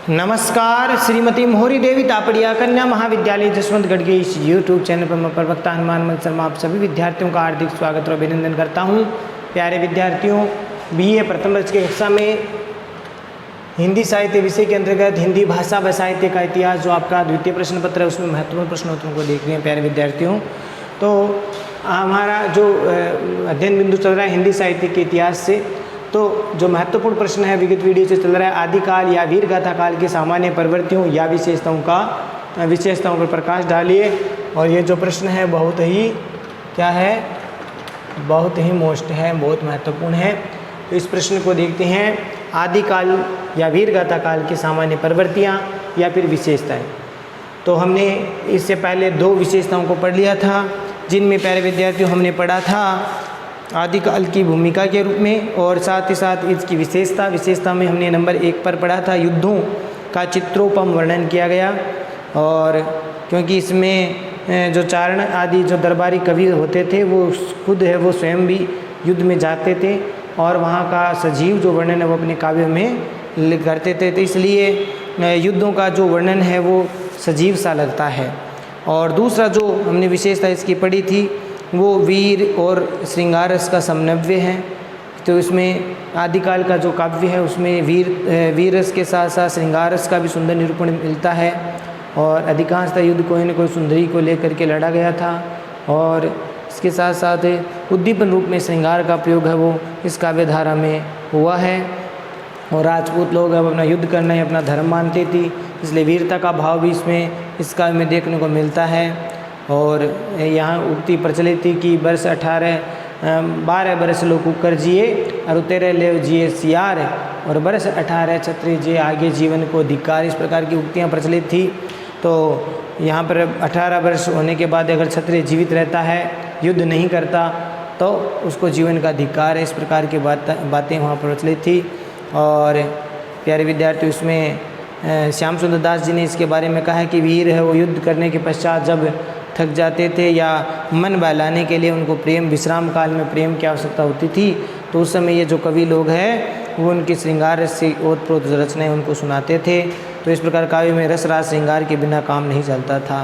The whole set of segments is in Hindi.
नमस्कार। श्रीमती मोहरी देवी तापड़िया कन्या महाविद्यालय जसवंतगढ़ के इस यूट्यूब चैनल पर मैं प्रवक्ता हनुमान मन शर्मा आप सभी विद्यार्थियों का हार्दिक स्वागत और अभिनंदन करता हूं। प्यारे विद्यार्थियों, बीए प्रथम वर्ष की कक्षा में हिंदी साहित्य विषय के अंतर्गत हिंदी भाषा व साहित्य का इतिहास जो आपका द्वितीय प्रश्न पत्र है उसमें महत्वपूर्ण प्रश्नोत्तरों को देख रहे हैं। प्यारे विद्यार्थियों, तो हमारा जो अध्ययन बिंदु चल रहा है हिंदी साहित्य के इतिहास से, तो जो महत्वपूर्ण प्रश्न है विगत वीडियो से चल रहा है आदिकाल या वीर गाथा काल के सामान्य प्रवृत्तियों या विशेषताओं पर प्रकाश डालिए। और ये जो प्रश्न है बहुत ही क्या है, बहुत ही मोस्ट है, बहुत महत्वपूर्ण है। तो इस प्रश्न को देखते हैं, आदिकाल या वीर गाथा काल की सामान्य प्रवृत्तियाँ या फिर विशेषताएँ। तो हमने इससे पहले दो विशेषताओं को पढ़ लिया था, जिनमें प्यारे विद्यार्थियों हमने पढ़ा था आदिकाल की भूमिका के रूप में और साथ ही साथ इसकी विशेषता में हमने नंबर 1 पर पढ़ा था युद्धों का चित्रोपम वर्णन किया गया। और क्योंकि इसमें जो चारण आदि जो दरबारी कवि होते थे वो खुद है वो स्वयं भी युद्ध में जाते थे और वहाँ का सजीव जो वर्णन है वो अपने काव्य में करते थे, तो इसलिए युद्धों का जो वर्णन है वो सजीव सा लगता है। और दूसरा जो हमने विशेषता इसकी पढ़ी थी वो वीर और श्रृंगार रस का समन्वय है। तो इसमें आदिकाल का जो काव्य है उसमें वीर रस के साथ साथ श्रृंगार रस का भी सुंदर निरूपण मिलता है और अधिकांशतः युद्ध कोई न कोई सुंदरी को लेकर के लड़ा गया था। और इसके साथ साथ उद्दीपन रूप में श्रृंगार का प्रयोग है वो इस काव्य धारा में हुआ है। और राजपूत लोग अब अपना युद्ध करना ही अपना धर्म मानते थे, इसलिए वीरता का भाव भी इसमें इस काव्य में देखने को मिलता है। और यहाँ उक्ति प्रचलित थी कि वर्ष 12 बरस लोग कुकर जिए और 13 ले जिए सियार और वर्ष 18 क्षत्रिय जिए आगे जीवन को धिक्कार, इस प्रकार की उक्तियाँ प्रचलित थी। तो यहाँ पर 18 वर्ष होने के बाद अगर क्षत्रिय जीवित रहता है, युद्ध नहीं करता, तो उसको जीवन का धिक्कार है, इस प्रकार की बातें वहाँ प्रचलित थी। और प्यारे विद्यार्थी, उसमें श्याम सुंदर दास जी ने इसके बारे में कहा है कि वीर है वो युद्ध करने के पश्चात जब थक जाते थे या मन बहलाने के लिए उनको विश्राम काल में प्रेम की आवश्यकता होती थी, तो उस समय ये जो कवि लोग हैं वो उनके श्रृंगार रस से ओतप्रोत रचनाएं उनको सुनाते थे। तो इस प्रकार काव्य में रस राज श्रृंगार के बिना काम नहीं चलता था।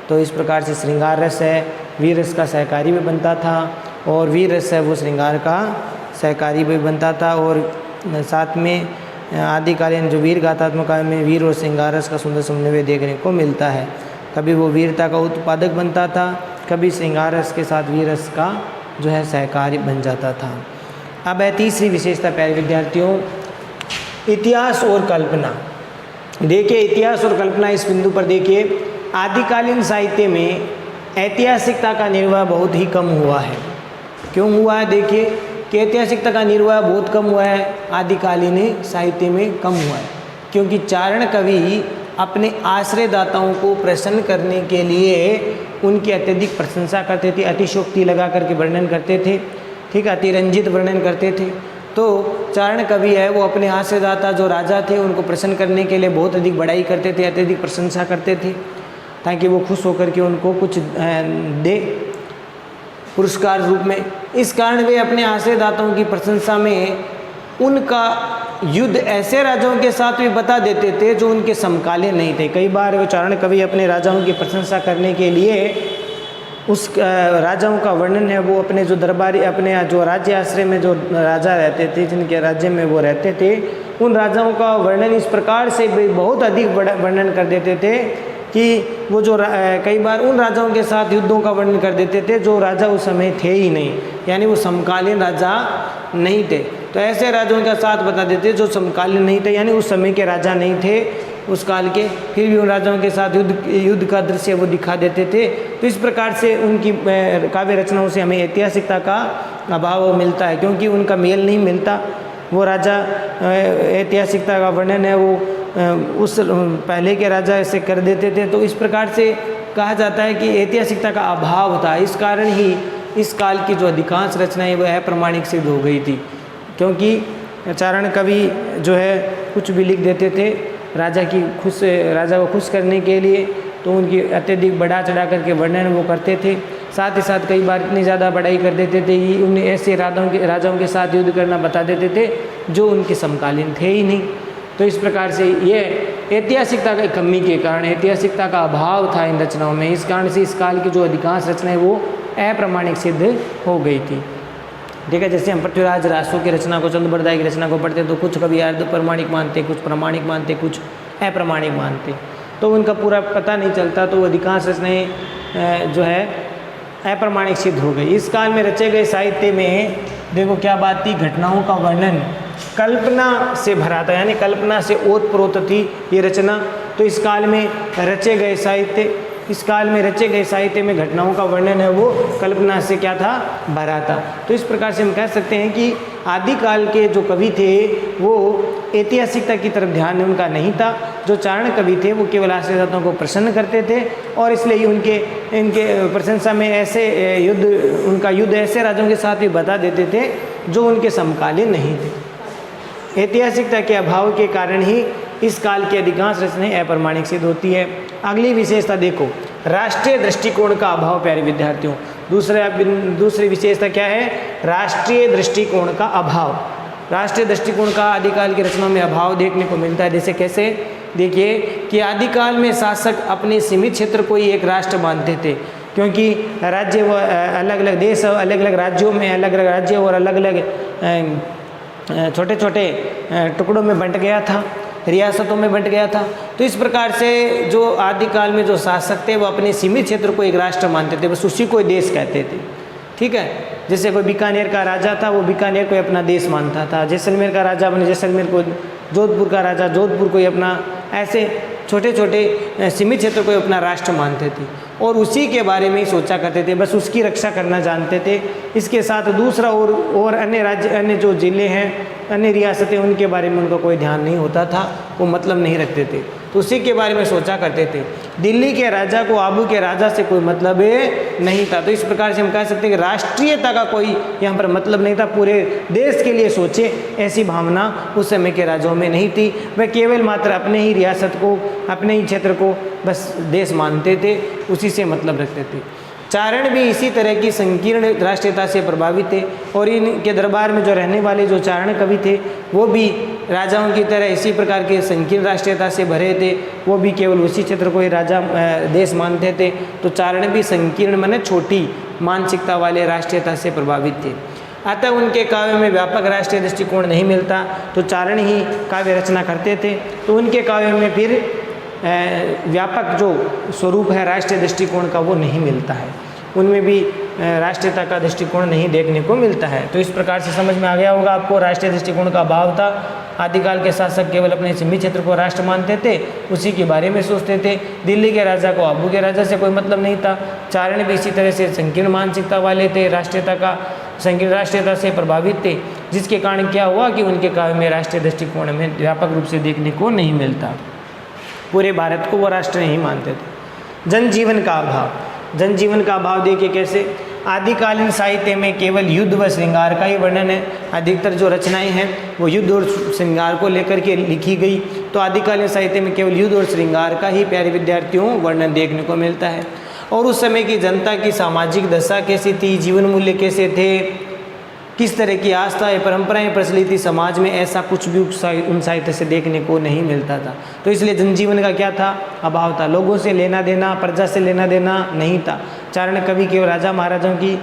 तो इस प्रकार से श्रृंगार रस है वीर रस का सहकारी भी बनता था और वीर रस है वो श्रृंगार का सहकारी भी बनता था। और साथ में आदिकालीन जो वीर गाथात्मक काव्य में वीर और श्रृंगार रस का सुंदर समन्वय देखने को मिलता है। कभी वो वीरता का उत्पादक बनता था, कभी श्रृंगार रस के साथ वीर रस का जो है सहकारी बन जाता था। अब है तीसरी विशेषता प्यारे विद्यार्थियों, इतिहास और कल्पना। देखिए, इतिहास और कल्पना इस बिंदु पर देखिए, आदिकालीन साहित्य में ऐतिहासिकता का निर्वाह बहुत ही कम हुआ है। क्यों हुआ है? देखिए कि ऐतिहासिकता का निर्वाह बहुत कम हुआ है, आदिकालीन साहित्य में कम हुआ है, क्योंकि चारण कवि अपने आश्रयदाताओं को प्रसन्न करने के लिए उनकी अत्यधिक प्रशंसा करते थे, अतिशोक्ति लगा करके वर्णन करते थे, ठीक है, अतिरंजित वर्णन करते थे। तो चारण कवि है वो अपने आश्रयदाता जो राजा थे उनको प्रसन्न करने के लिए बहुत अधिक बड़ाई करते थे, अत्यधिक प्रशंसा करते थे, ताकि वो खुश होकर के उनको कुछ दे पुरस्कार रूप में। इस कारण वे अपने आश्रयदाताओं की प्रशंसा में उनका युद्ध ऐसे राजाओं के साथ भी बता देते थे जो उनके समकालीन नहीं थे। कई बार वो चारण कवि अपने राजाओं की प्रशंसा करने के लिए उस राजाओं का वर्णन है वो अपने जो दरबारी अपने जो राज्य आश्रय में जो राजा रहते थे, जिनके राज्य में वो रहते थे, उन राजाओं का वर्णन इस प्रकार से बहुत अधिक वर्णन कर देते थे कि वो जो कई बार उन राजाओं के साथ युद्धों का वर्णन कर देते थे जो राजा उस समय थे ही नहीं, यानी वो समकालीन राजा नहीं थे। तो ऐसे राजाओं का साथ बता देते जो समकालीन नहीं थे, यानी उस समय के राजा नहीं थे उस काल के, फिर भी उन राजाओं के साथ युद्ध का दृश्य वो दिखा देते थे। तो इस प्रकार से उनकी काव्य रचनाओं से हमें ऐतिहासिकता का अभाव मिलता है, क्योंकि उनका मेल नहीं मिलता। वो राजा ऐतिहासिकता का वर्णन है वो उस पहले के राजा ऐसे कर देते थे। तो इस प्रकार से कहा जाता है कि ऐतिहासिकता का अभाव था। इस कारण ही इस काल की जो अधिकांश रचनाएं वो अप्रमाणिक सिद्ध हो गई थी, क्योंकि चारण कवि जो है कुछ भी लिख देते थे राजा को खुश करने के लिए, तो उनकी अत्यधिक बढ़ा चढ़ा करके वर्णन वो करते थे। साथ ही साथ कई बार इतनी ज़्यादा बढ़ाई कर देते थे कि उन्हें ऐसे राजाओं के साथ युद्ध करना बता देते थे जो उनके समकालीन थे ही नहीं। तो इस प्रकार से ये ऐतिहासिकता की कमी के कारण, ऐतिहासिकता का अभाव था इन रचनाओं में, इस कारण से इस काल की जो अधिकांश रचनाएं वो अप्रमाणिक सिद्ध हो गई थी। ठीक है, जैसे हम पृथ्वीराज रासो की रचना को, चंद्र बरदाई की रचना को पढ़ते तो कुछ कभी अर्ध प्रमाणिक मानते, कुछ प्रमाणिक मानते, कुछ अप्रमाणिक मानते, तो उनका पूरा पता नहीं चलता, तो अधिकांश रचनाएं जो है अप्रमाणिक सिद्ध हो गई। इस काल में रचे गए साहित्य में देखो क्या बात थी, घटनाओं का वर्णन कल्पना से भरा था, यानी कल्पना से ओतप्रोत थी ये रचना। तो इस काल में रचे गए साहित्य, इस काल में रचे गए साहित्य में घटनाओं का वर्णन है वो कल्पना से क्या था, भरा था। तो इस प्रकार से हम कह सकते हैं कि आदिकाल के जो कवि थे वो ऐतिहासिकता की तरफ ध्यान उनका नहीं था। जो चारण कवि थे वो केवल आश्रयदाताओं को प्रसन्न करते थे और इसलिए इनके प्रशंसा में ऐसे उनका युद्ध ऐसे राजाओं के साथ भी बता देते थे जो उनके समकालीन नहीं थे। ऐतिहासिकता के अभाव के कारण ही इस काल की अधिकांश रचनाएं अप्रमाणिक सिद्ध होती है। अगली विशेषता देखो, राष्ट्रीय दृष्टिकोण का अभाव। प्यारे विद्यार्थियों, दूसरी विशेषता क्या है, राष्ट्रीय दृष्टिकोण का अभाव। राष्ट्रीय दृष्टिकोण का आदिकाल की रचनाओं में अभाव देखने को मिलता है। जैसे कैसे, देखिए कि आदिकाल में शासक अपने सीमित क्षेत्र को ही एक राष्ट्र मानते थे, क्योंकि राज्य व अलग अलग देश, अलग अलग राज्यों में अलग अलग राज्य और अलग अलग छोटे छोटे टुकड़ों में बंट गया था, रियासतों में बंट गया था। तो इस प्रकार से जो आदिकाल में जो शासक थे वो अपने सीमित क्षेत्र को एक राष्ट्र मानते थे, बस उसी को देश कहते थे। ठीक है, जैसे कोई बीकानेर का राजा था वो बीकानेर को अपना देश मानता था, जैसलमेर का राजा अपने जैसलमेर को, जोधपुर का राजा जोधपुर को अपना, ऐसे छोटे छोटे सीमित क्षेत्र को अपना राष्ट्र मानते थे और उसी के बारे में ही सोचा करते थे, बस उसकी रक्षा करना जानते थे। इसके साथ दूसरा और अन्य राज्य, अन्य जो जिले हैं, अन्य रियासतें, उनके बारे में उनका कोई ध्यान नहीं होता था, वो मतलब नहीं रखते थे, तो उसी के बारे में सोचा करते थे। दिल्ली के राजा को आबू के राजा से कोई मतलब नहीं था। तो इस प्रकार से हम कह सकते हैं कि राष्ट्रीयता का कोई यहाँ पर मतलब नहीं था, पूरे देश के लिए सोचे ऐसी भावना उस समय के राजाओं में नहीं थी। वह केवल मात्र अपने ही रियासत को, अपने ही क्षेत्र को बस देश मानते थे, उसी से मतलब रखते थे। चारण भी इसी तरह की संकीर्ण राष्ट्रीयता से प्रभावित थे और इनके दरबार में जो रहने वाले जो चारण कवि थे वो भी राजाओं की तरह इसी प्रकार के संकीर्ण राष्ट्रीयता से भरे थे, वो भी केवल उसी क्षेत्र को ही राजा देश मानते थे। तो चारण भी संकीर्ण माने छोटी मानसिकता वाले राष्ट्रीयता से प्रभावित थे। अतः उनके काव्य में व्यापक राष्ट्रीय दृष्टिकोण नहीं मिलता, तो चारण ही काव्य रचना करते थे। तो उनके काव्य में फिर व्यापक जो स्वरूप है राष्ट्रीय दृष्टिकोण का वो नहीं मिलता है, उनमें भी राष्ट्रीयता का दृष्टिकोण नहीं देखने को मिलता है। तो इस प्रकार से समझ में आ गया होगा आपको, राष्ट्रीय दृष्टिकोण का अभाव था। आदिकाल के शासक केवल अपने सीमित क्षेत्र को राष्ट्र मानते थे, उसी के बारे में सोचते थे। दिल्ली के राजा को आबू के राजा से कोई मतलब नहीं था। चारण भी इसी तरह से संकीर्ण मानसिकता वाले थे, संकीर्ण राष्ट्रीयता से प्रभावित थे, जिसके कारण क्या हुआ कि उनके काव्य में राष्ट्रीय दृष्टिकोण में व्यापक रूप से देखने को नहीं मिलता। पूरे भारत को वो राष्ट्र नहीं मानते थे। जनजीवन का अभाव, जनजीवन का अभाव देखिए कैसे, आदिकालीन साहित्य में केवल युद्ध व श्रृंगार का ही वर्णन है। अधिकतर जो रचनाएं हैं वो युद्ध और श्रृंगार को लेकर के लिखी गई। तो आदिकालीन साहित्य में केवल युद्ध और श्रृंगार का ही प्यारे विद्यार्थियों वर्णन देखने को मिलता है। और उस समय की जनता की सामाजिक दशा कैसी थी, जीवन मूल्य कैसे थे, किस तरह की आस्थाएं परंपराएं प्रचलित थी समाज में, ऐसा कुछ भी उन साहित्य से देखने को नहीं मिलता था। तो इसलिए जनजीवन का क्या था, अभाव था। लोगों से लेना देना, प्रजा से लेना देना नहीं था। चारण कवि केवल राजा महाराजाओं की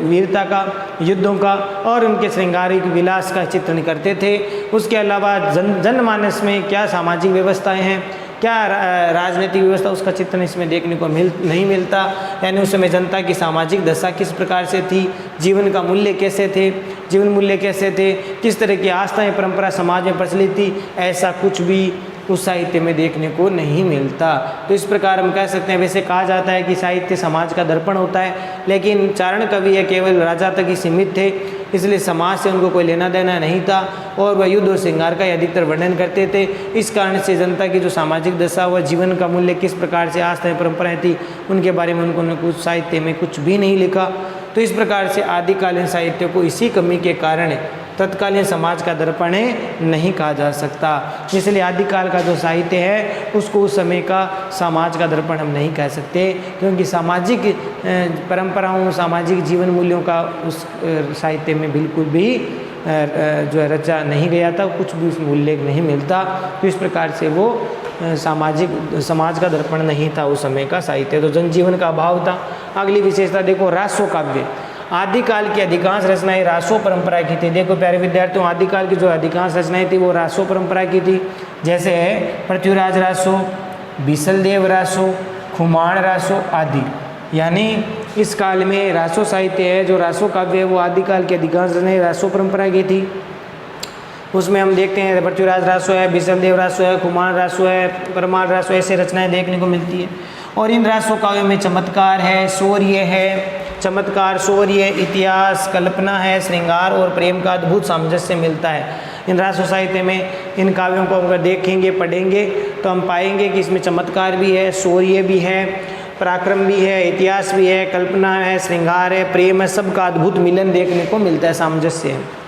वीरता का, युद्धों का और उनके श्रृंगारिक विलास का चित्रण करते थे। उसके अलावा जनमानस में क्या सामाजिक व्यवस्थाएं हैं, क्या राजनीतिक व्यवस्था, उसका चित्रण इसमें देखने को नहीं मिलता। यानी उस समय जनता की सामाजिक दशा किस प्रकार से थी, जीवन का मूल्य कैसे थे, जीवन मूल्य कैसे थे, किस तरह की आस्थाएं परंपरा समाज में प्रचलित थी, ऐसा कुछ भी उस साहित्य में देखने को नहीं मिलता। तो इस प्रकार हम कह सकते हैं, वैसे कहा जाता है कि साहित्य समाज का दर्पण होता है, लेकिन चारण कवि है केवल राजा तक ही सीमित थे, इसलिए समाज से उनको कोई लेना देना नहीं था और वह युद्ध और श्रृंगार का अधिकतर वर्णन करते थे। इस कारण से जनता की जो सामाजिक दशा व जीवन का मूल्य किस प्रकार से आस्थाएं परंपराएं थी, उनके बारे में उन्होंने कुछ साहित्य में कुछ भी नहीं लिखा। तो इस प्रकार से आदिकालीन साहित्य को इसी कमी के कारण तत्कालीन समाज का दर्पण नहीं कहा जा सकता। इसलिए आदिकाल का जो साहित्य है उसको उस समय का समाज का दर्पण हम नहीं कह सकते, क्योंकि सामाजिक परंपराओं, सामाजिक जीवन मूल्यों का उस साहित्य में बिल्कुल भी जो है रचा नहीं गया था, कुछ भी उसमें उल्लेख नहीं मिलता। तो इस प्रकार से वो समाज का दर्पण नहीं था उस समय का साहित्य, तो जनजीवन का अभाव था। अगली विशेषता देखो, रासो काव्य। आदिकाल की अधिकांश रचनाएं रासो परंपरा की थी। देखो प्यारे विद्यार्थियों, आदिकाल की जो अधिकांश रचनाएं थी वो रासो परंपरा की थी। जैसे है पृथ्वीराज रासो, बीसलदेव रासो, खुमान रासो आदि। यानी इस काल में रासो साहित्य है, जो रासो काव्य है वो आदिकाल की अधिकांश रचनाएं रासो परंपरा की थी। उसमें हम देखते हैं पृथ्वीराज रासो है, बीसलदेव रासो है, खुमान रासो है, परमार रासो, ऐसे रचनाएं देखने को मिलती है। और इन रासो काव्यों में चमत्कार है, शौर्य है, चमत्कार, शौर्य, इतिहास, कल्पना है, श्रृंगार और प्रेम का अद्भुत सामंजस्य मिलता है। इन रासो साहित्य में इन काव्यों को अगर देखेंगे पढ़ेंगे तो हम पाएंगे कि इसमें चमत्कार भी है, शौर्य भी है, पराक्रम भी है, इतिहास भी है, कल्पना है, श्रृंगार है, प्रेम है, सबका अद्भुत मिलन देखने को मिलता है, सामंजस्य है।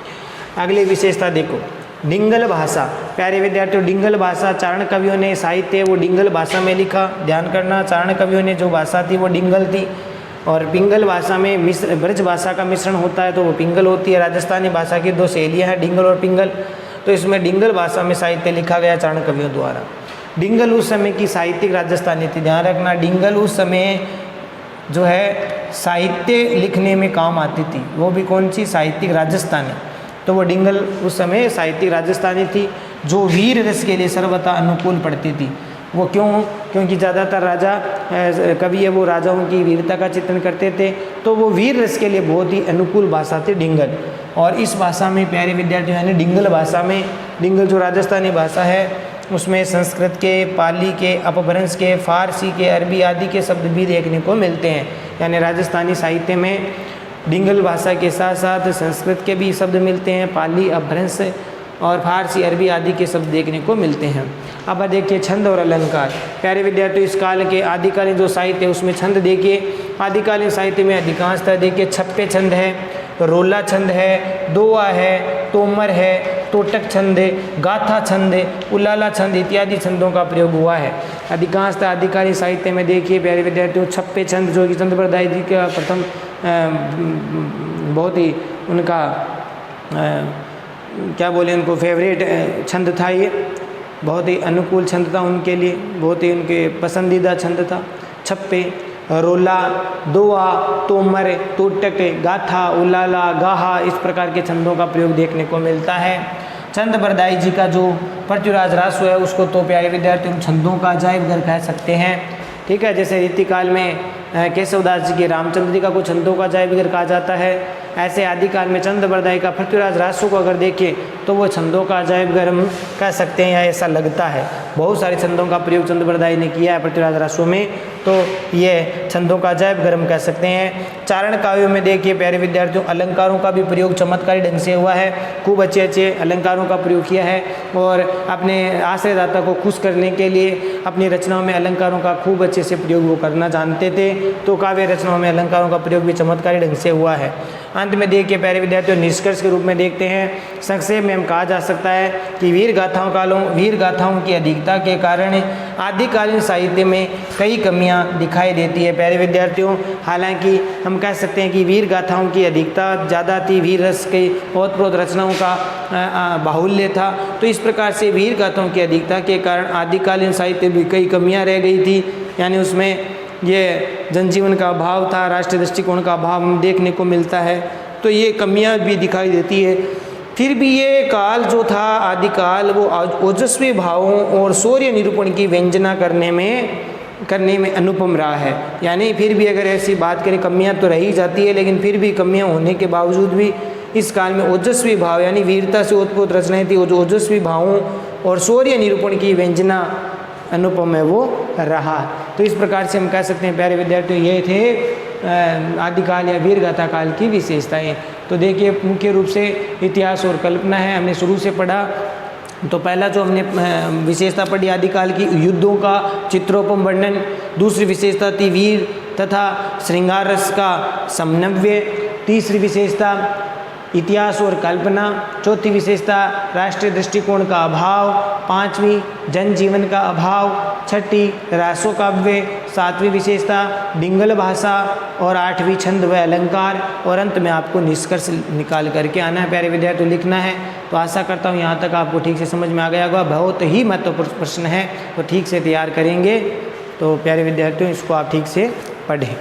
अगली विशेषता देखो, डिंगल भाषा। प्यारे विद्यार्थियों, डिंगल भाषा, चारण कवियों ने साहित्य वो डिंगल भाषा में लिखा। ध्यान करना, चारण कवियों ने जो भाषा थी वो डिंगल थी, और पिंगल भाषा में ब्रज भाषा का मिश्रण होता है तो वो पिंगल होती है। राजस्थानी भाषा की दो शैलियाँ हैं, डिंगल और पिंगल। तो इसमें डिंगल भाषा में साहित्य लिखा गया चारण कवियों द्वारा। डिंगल उस समय की साहित्यिक राजस्थानी थी। ध्यान रखना, डिंगल उस समय जो है साहित्य लिखने में काम आती थी, वो भी कौन सी, साहित्यिक राजस्थानी। तो वो डिंगल उस समय साहित्यिक राजस्थानी थी, जो वीर रस के लिए सर्वथा अनुकूल पड़ती थी। वो क्यों? क्योंकि ज़्यादातर राजा कवि है वो राजाओं की वीरता का चित्रण करते थे, तो वो वीर रस के लिए बहुत ही अनुकूल भाषा थी डिंगल। और इस भाषा में प्यारे विद्यार्थियों, यानी डिंगल भाषा में, डिंगल जो राजस्थानी भाषा है उसमें संस्कृत के, पाली के, अपभ्रंश के, फारसी के, अरबी आदि के शब्द भी देखने को मिलते हैं। यानी राजस्थानी साहित्य में डिंगल भाषा के साथ साथ संस्कृत के भी शब्द मिलते हैं, पाली, अपभ्रंश और फारसी, अरबी आदि के शब्द देखने को मिलते हैं। अब देखिए छंद और अलंकार। प्यारे विद्यार्थियों, इस काल के आदिकालीन जो साहित्य है उसमें छंद देखिए। आदिकालीन साहित्य में अधिकांशतः देखिए छप्पे छंद है, रोला छंद है, दोआ है, तोमर है, तोटक छंद है, गाथा छंद है, उलाला छंद इत्यादि छंदों का प्रयोग हुआ है। अधिकांशतः आदिकालीन साहित्य में देखिए प्यारे विद्यार्थियों, छप्पे छंद, जो कि चंद्र बरदाई जी का प्रथम बहुत ही उनका क्या बोले, उनको फेवरेट छंद था। ये बहुत ही अनुकूल छंद था उनके लिए, बहुत ही उनके पसंदीदा छंद था। छप्पे, रोला, दोआ, तोमर, तोटक, गाथा, उलाला, गाहा, इस प्रकार के छंदों का प्रयोग देखने को मिलता है। चंद बरदाई जी का जो पृथ्वीराज रासो है उसको तो प्यारे विद्यार्थी छंदों का अजायब घर कह सकते हैं। ठीक है, जैसे रीतिकाल में केशवदास जी के रामचंद्र जी का कुछ छंदों का अजायब घर कहा जाता है, ऐसे आदिकाल में चंद बरदाई का पृथ्वीराज रासो को अगर देखें तो वो छंदों का अजायब घर हम कह सकते हैं, या ऐसा लगता है। बहुत सारे छंदों का प्रयोग चंद बरदाई ने किया है पृथ्वीराज रासो में, तो ये छंदों का अजायब घर हम कह सकते हैं। चारण काव्यों में देखिए प्यारे विद्यार्थियों, अलंकारों का भी प्रयोग चमत्कारी ढंग से हुआ है। खूब अच्छे अच्छे अलंकारों का प्रयोग किया है, और अपने आश्रयदाता को खुश करने के लिए अपनी रचनाओं में अलंकारों का खूब अच्छे से प्रयोग वो करना जानते थे। तो काव्य रचनाओं में अलंकारों का प्रयोग भी चमत्कारी ढंग से हुआ है। अंत में देखिए प्यारे विद्यार्थियों, निष्कर्ष के रूप में देखते हैं। संक्षेप में हम कहा जा सकता है कि वीर गाथाओं की अधिकता के कारण आदिकालीन साहित्य में कई कमियां दिखाई देती है प्यारे विद्यार्थियों। हालांकि हम कह सकते हैं कि वीर गाथाओं की अधिकता ज़्यादा थी, वीर रस के ओतप्रोत रचनाओं का बाहुल्य था। तो इस प्रकार से वीर गाथाओं की अधिकता के कारण आदिकालीन साहित्य में कई कमियाँ रह गई थी, यानी उसमें ये जनजीवन का अभाव था, राष्ट्रीय दृष्टिकोण का अभाव देखने को मिलता है। तो ये कमियां भी दिखाई देती है। फिर भी ये काल जो था आदिकाल, वो ओजस्वी भावों और शौर्य निरूपण की व्यंजना करने में अनुपम रहा है। यानी फिर भी अगर ऐसी बात करें, कमियां तो रही जाती है, लेकिन फिर भी कमियां होने के बावजूद भी इस काल में ओजस्वी भाव यानी वीरता से ओतप्रोत रचनाएं थी, जो ओजस्वी भावों और शौर्य निरूपण की व्यंजना अनुपम है वो रहा। तो इस प्रकार से हम कह सकते हैं प्यारे विद्यार्थियों, ये थे आदिकाल या वीर गाथा काल की विशेषताएं। तो देखिए मुख्य रूप से इतिहास और कल्पना है, हमने शुरू से पढ़ा। तो पहला जो हमने विशेषता पढ़ी आदिकाल की, युद्धों का चित्रोपम वर्णन। दूसरी विशेषता थी वीर तथा श्रृंगार रस का समन्वय। तीसरी विशेषता इतिहास और कल्पना। चौथी विशेषता राष्ट्रीय दृष्टिकोण का अभाव। पांचवी जनजीवन का अभाव। छठी रासोकाव्य। सातवीं विशेषता डिंगल भाषा। और आठवीं छंद व अलंकार। और अंत में आपको निष्कर्ष निकाल करके आना है प्यारे विद्यार्थियों, लिखना है। तो आशा करता हूँ यहाँ तक आपको ठीक से समझ में आ गया होगा। बहुत ही महत्वपूर्ण प्रश्न है, तो ठीक से तैयार करेंगे। तो प्यारे विद्यार्थियों, इसको आप ठीक से पढ़ें।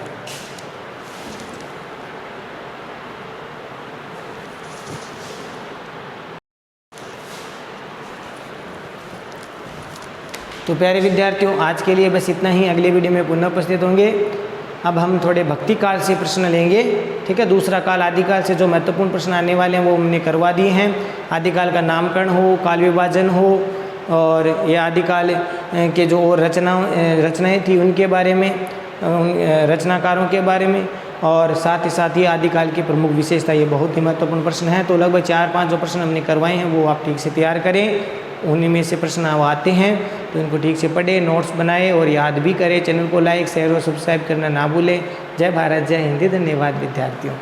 तो प्यारे विद्यार्थियों, आज के लिए बस इतना ही। अगले वीडियो में पुनः उपस्थित होंगे। अब हम थोड़े भक्ति काल से प्रश्न लेंगे, ठीक है। दूसरा काल आदिकाल से जो महत्वपूर्ण प्रश्न आने वाले हैं वो हमने करवा दिए हैं। आदिकाल का नामकरण हो, काल विभाजन हो, और ये आदिकाल के जो और रचनाएँ थी उनके बारे में, रचनाकारों के बारे में, और साथ ही आदिकाल की प्रमुख विशेषता, ये बहुत ही महत्वपूर्ण प्रश्न है। तो लगभग 4-5 जो प्रश्न हमने करवाए हैं वो आप ठीक से तैयार करें। उन्हीं में से प्रश्न अब आते हैं, तो इनको ठीक से पढ़े, नोट्स बनाए और याद भी करें। चैनल को लाइक, शेयर और सब्सक्राइब करना ना भूलें। जय भारत, जय हिंदी। धन्यवाद विद्यार्थियों।